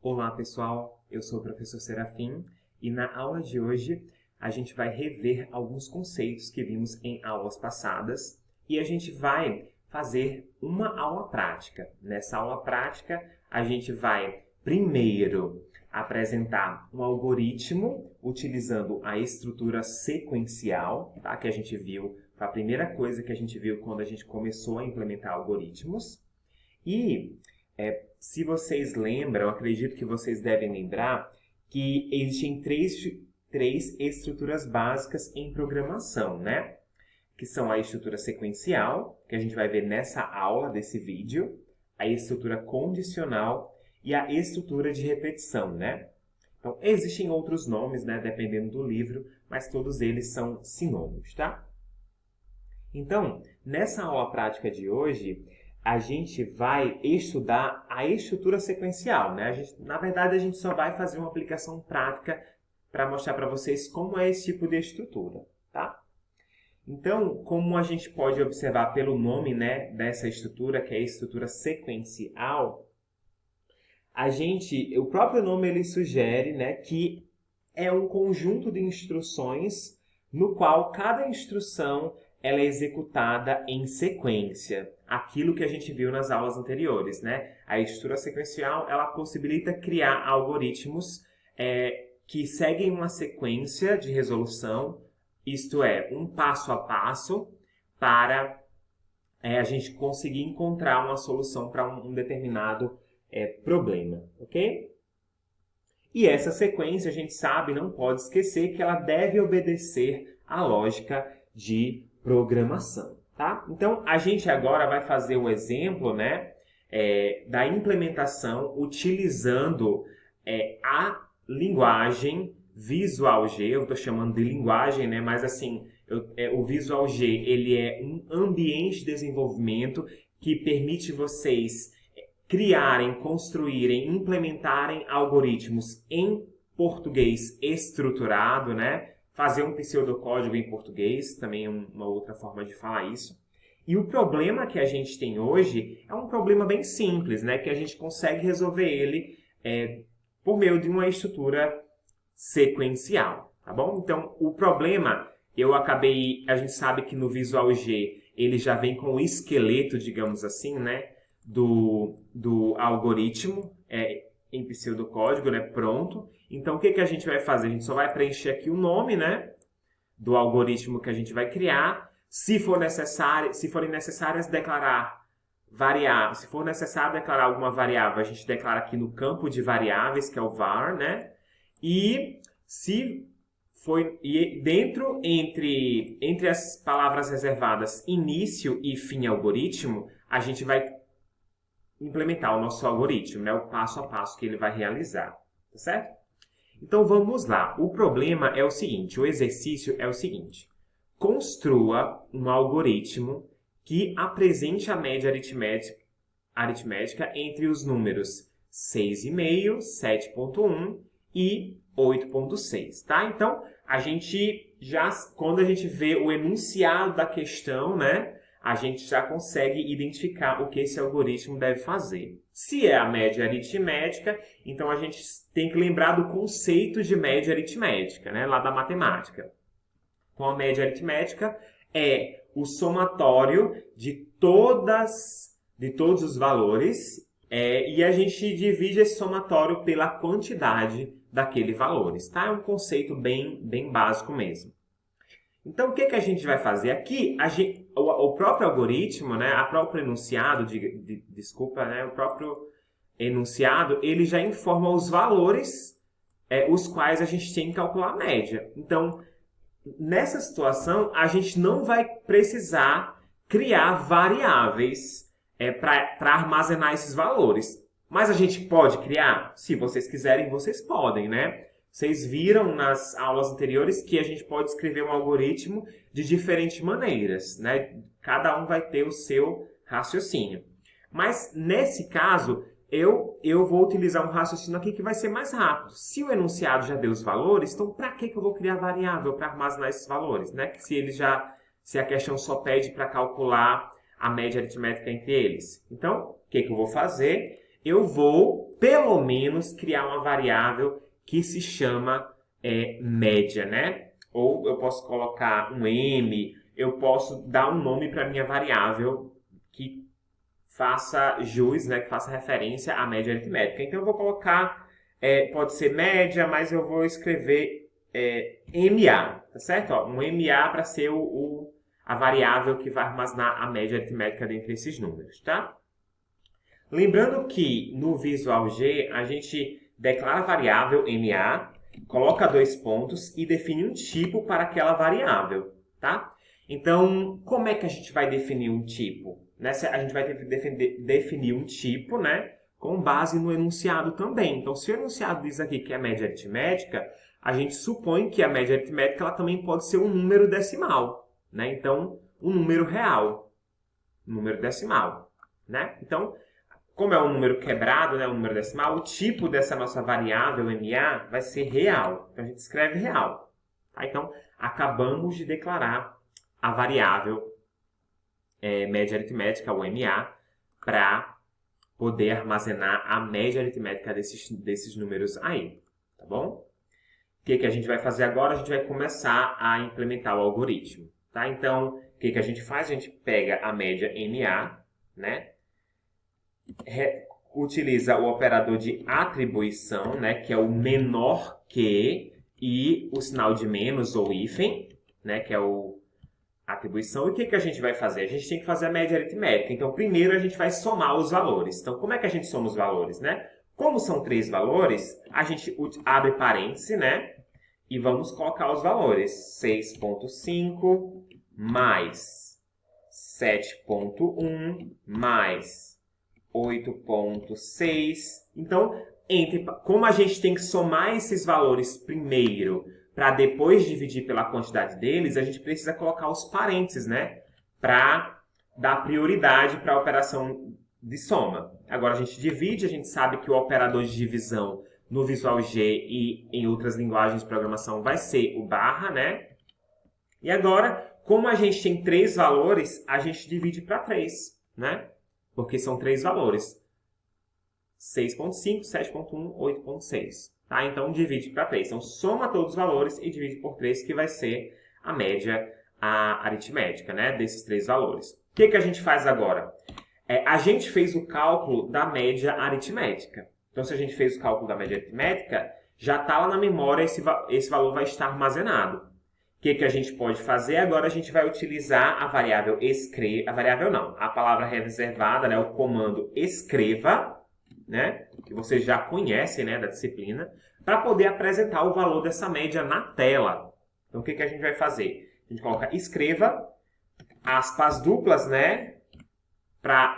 Olá pessoal, eu sou o professor Serafim e na aula de hoje a gente vai rever alguns conceitos que vimos em aulas passadas e a gente vai fazer uma aula prática. Nessa aula prática a gente vai primeiro apresentar um algoritmo utilizando a estrutura sequencial, tá? Que a gente viu, foi a primeira coisa que a gente viu quando a gente começou a implementar algoritmos. E se vocês lembram, eu acredito que vocês devem lembrar que existem três estruturas básicas em programação, né? Que são a estrutura sequencial, que a gente vai ver nessa aula desse vídeo, a estrutura condicional e a estrutura de repetição, né? Então, existem outros nomes, né, dependendo do livro, mas todos eles são sinônimos, tá? Então, nessa aula prática de hoje, a gente vai estudar a estrutura sequencial, né? Na verdade, a gente só vai fazer uma aplicação prática para mostrar para vocês como é esse tipo de estrutura, tá? Então, como a gente pode observar pelo nome, né, dessa estrutura, que é a estrutura sequencial, o próprio nome ele sugere, né, que é um conjunto de instruções no qual cada instrução ela é executada em sequência. Aquilo que a gente viu nas aulas anteriores, né? A estrutura sequencial, ela possibilita criar algoritmos que seguem uma sequência de resolução, isto é, um passo a passo, para a gente conseguir encontrar uma solução para um determinado problema, ok? E essa sequência, a gente sabe, não pode esquecer que ela deve obedecer à lógica de programação, tá? Então, a gente agora vai fazer o exemplo, né, da implementação utilizando a linguagem Visual G. Eu estou chamando de linguagem, né, mas assim, o Visual G ele é um ambiente de desenvolvimento que permite vocês criarem, construírem, implementarem algoritmos em português estruturado, né? Fazer um pseudocódigo em português, também é uma outra forma de falar isso. E o problema que a gente tem hoje é um problema bem simples, né? Que a gente consegue resolver ele por meio de uma estrutura sequencial, tá bom? Então, o problema, a gente sabe que no Visual G ele já vem com o esqueleto, digamos assim, né? Do algoritmo em pseudocódigo, né, pronto. Então, o que a gente vai fazer? A gente só vai preencher aqui o nome, né, do algoritmo que a gente vai criar. Se forem necessárias declarar variáveis, se for necessário declarar alguma variável, a gente declara aqui no campo de variáveis, que é o var, né? E entre as palavras reservadas início e fim algoritmo, a gente vai implementar o nosso algoritmo, né? O passo a passo que ele vai realizar, tá certo? Então vamos lá. O problema é o seguinte, o exercício é o seguinte. Construa um algoritmo que apresente a média aritmética entre os números 6,5, 7,1 e 8,6, tá? Então, quando a gente vê o enunciado da questão, né? A gente já consegue identificar o que esse algoritmo deve fazer. Se é a média aritmética, então a gente tem que lembrar do conceito de média aritmética, né, lá da matemática. Então, a média aritmética é o somatório de todos os valores e a gente divide esse somatório pela quantidade daqueles valores, tá? É um conceito bem básico mesmo. Então, o que a gente vai fazer? Aqui, o próprio algoritmo, né, o próprio enunciado, ele já informa os valores os quais a gente tem que calcular a média. Então, nessa situação, a gente não vai precisar criar variáveis para armazenar esses valores. Mas a gente pode criar? Se vocês quiserem, vocês podem, né? Vocês viram nas aulas anteriores que a gente pode escrever um algoritmo de diferentes maneiras, né? Cada um vai ter o seu raciocínio. Mas, nesse caso, eu vou utilizar um raciocínio aqui que vai ser mais rápido. Se o enunciado já deu os valores, então para que eu vou criar variável para armazenar esses valores, né? Se a questão só pede para calcular a média aritmética entre eles. Então, o que eu vou fazer? eu vou, pelo menos, criar uma variável que se chama média, né? Ou eu posso colocar um M, eu posso dar um nome para minha variável que faça jus, né? Que faça referência à média aritmética. Então, eu vou colocar, pode ser média, mas eu vou escrever MA, tá certo? Ó, um MA para ser a variável que vai armazenar a média aritmética dentre esses números, tá? Lembrando que no Visual G a gente declara a variável MA, coloca 2 pontos e define um tipo para aquela variável, tá? Então, como é que a gente vai definir um tipo? A gente vai definir um tipo, né, com base no enunciado também. Então, se o enunciado diz aqui que é a média aritmética, a gente supõe que a média aritmética ela também pode ser um número decimal, né? Então, um número real, um número decimal, né? Então, como é um número quebrado, né, um número decimal, o tipo dessa nossa variável MA vai ser real. Então, a gente escreve real. Tá? Então, acabamos de declarar a variável média aritmética, ou MA, para poder armazenar a média aritmética desses números aí. Tá bom? O que a gente vai fazer agora? A gente vai começar a implementar o algoritmo. Tá? Então, o que a gente faz? A gente pega a média MA, né? Utiliza o operador de atribuição, né, que é o menor que, e o sinal de menos ou hífen, né, que é o atribuição. E o que a gente vai fazer? A gente tem que fazer a média aritmética. Então, primeiro a gente vai somar os valores. Então, como é que a gente soma os valores, né? Como são 3 valores, a gente abre parêntese, né, e vamos colocar os valores. 6.5 mais 7.1 mais 8.6. Então, como a gente tem que somar esses valores primeiro para depois dividir pela quantidade deles, a gente precisa colocar os parênteses, né? Para dar prioridade para a operação de soma. Agora a gente divide, a gente sabe que o operador de divisão no Visual G e em outras linguagens de programação vai ser o barra, né? E agora, como a gente tem 3 valores, a gente divide para 3, né? Porque são 3 valores. 6.5, 7.1, 8.6. Tá? Então, divide para 3. Então, soma todos os valores e divide por 3, que vai ser a média aritmética, né? Desses 3 valores. O que a gente faz agora? A gente fez o cálculo da média aritmética. Então, se a gente fez o cálculo da média aritmética, já está lá na memória, esse valor vai estar armazenado. O que a gente pode fazer? Agora a gente vai utilizar a variável escreva, a variável não, a palavra reservada, né, o comando escreva, né, que vocês já conhecem, né, da disciplina, para poder apresentar o valor dessa média na tela. Então, o que a gente vai fazer? A gente coloca escreva, aspas duplas, né,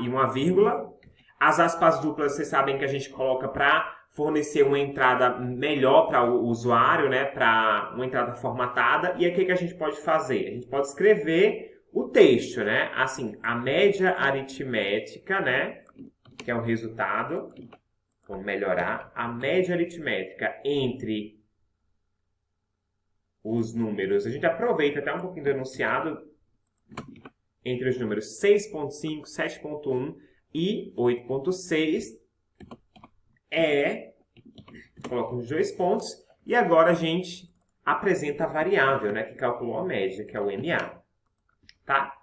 e uma vírgula. As aspas duplas, vocês sabem que a gente coloca para fornecer uma entrada melhor para o usuário, né, para uma entrada formatada. E aí, o que a gente pode fazer? A gente pode escrever o texto, né, assim, a média aritmética, né, que é o resultado, vamos melhorar, a média aritmética entre os números. A gente aproveita até um pouquinho do enunciado, entre os números 6.5, 7.1 e 8.6 coloca os 2 pontos, e agora a gente apresenta a variável, né, que calculou a média, que é o MA. Tá?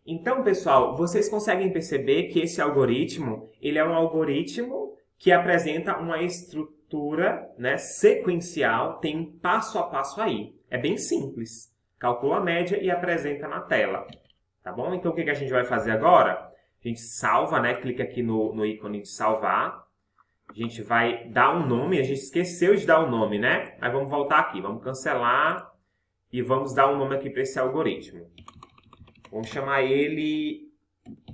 Então, pessoal, vocês conseguem perceber que esse algoritmo, ele é um algoritmo que apresenta uma estrutura, né, sequencial, tem um passo a passo aí. É bem simples. Calcula a média e apresenta na tela. Tá bom? Então, o que a gente vai fazer agora? A gente salva, né? Clica aqui no ícone de salvar. A gente vai dar um nome. A gente esqueceu de dar um nome, né? Mas vamos voltar aqui. Vamos cancelar e vamos dar um nome aqui para esse algoritmo. Vamos chamar ele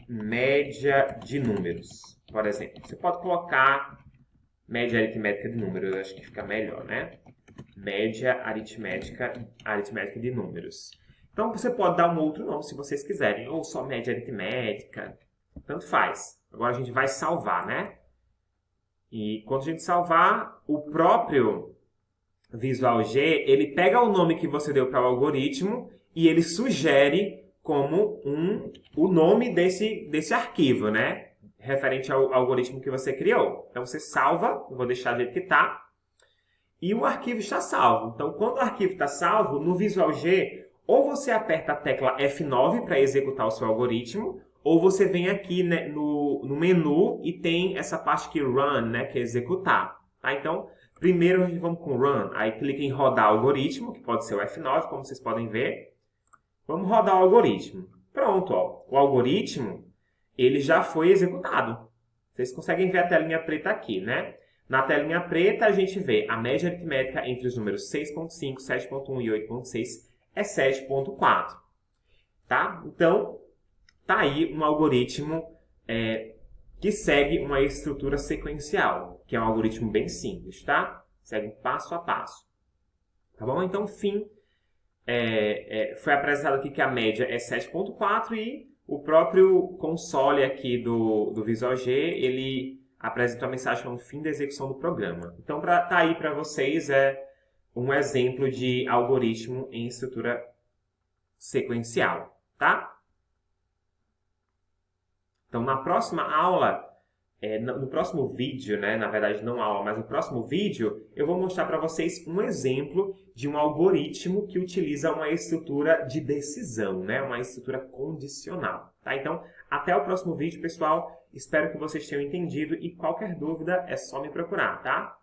média de números, por exemplo. Você pode colocar média aritmética de números. Eu acho que fica melhor, né? Média aritmética de números. Então, você pode dar um outro nome se vocês quiserem, ou só média aritmética, tanto faz. Agora a gente vai salvar, né? E quando a gente salvar, o próprio Visual G, ele pega o nome que você deu para o algoritmo e ele sugere como o nome desse arquivo, né? referente ao algoritmo que você criou. Então, você salva, eu vou deixar do jeito que está, e o arquivo está salvo. Então, quando o arquivo está salvo, no Visual G, ou você aperta a tecla F9 para executar o seu algoritmo, ou você vem aqui, né, no menu e tem essa parte aqui, Run, né, que é executar. Tá? Então, primeiro a gente vamos com Run. Aí clica em rodar algoritmo, que pode ser o F9, como vocês podem ver. Vamos rodar o algoritmo. Pronto, ó. O algoritmo, ele já foi executado. Vocês conseguem ver a telinha preta aqui, né? Na telinha preta, a gente vê a média aritmética entre os números 6.5, 7.1 e 8.6 é 7.4. Tá? Então, tá aí um algoritmo que segue uma estrutura sequencial, que é um algoritmo bem simples, tá? Segue passo a passo. Tá bom? Então, fim. Foi apresentado aqui que a média é 7.4 e o próprio console aqui do Visual G, ele apresenta uma mensagem como fim da execução do programa. Então, tá aí para vocês um exemplo de algoritmo em estrutura sequencial, tá? Então, na próxima aula, no próximo vídeo, né, na verdade não aula, mas no próximo vídeo, eu vou mostrar para vocês um exemplo de um algoritmo que utiliza uma estrutura de decisão, né, uma estrutura condicional. Tá? Então, até o próximo vídeo, pessoal. Espero que vocês tenham entendido e qualquer dúvida é só me procurar, tá?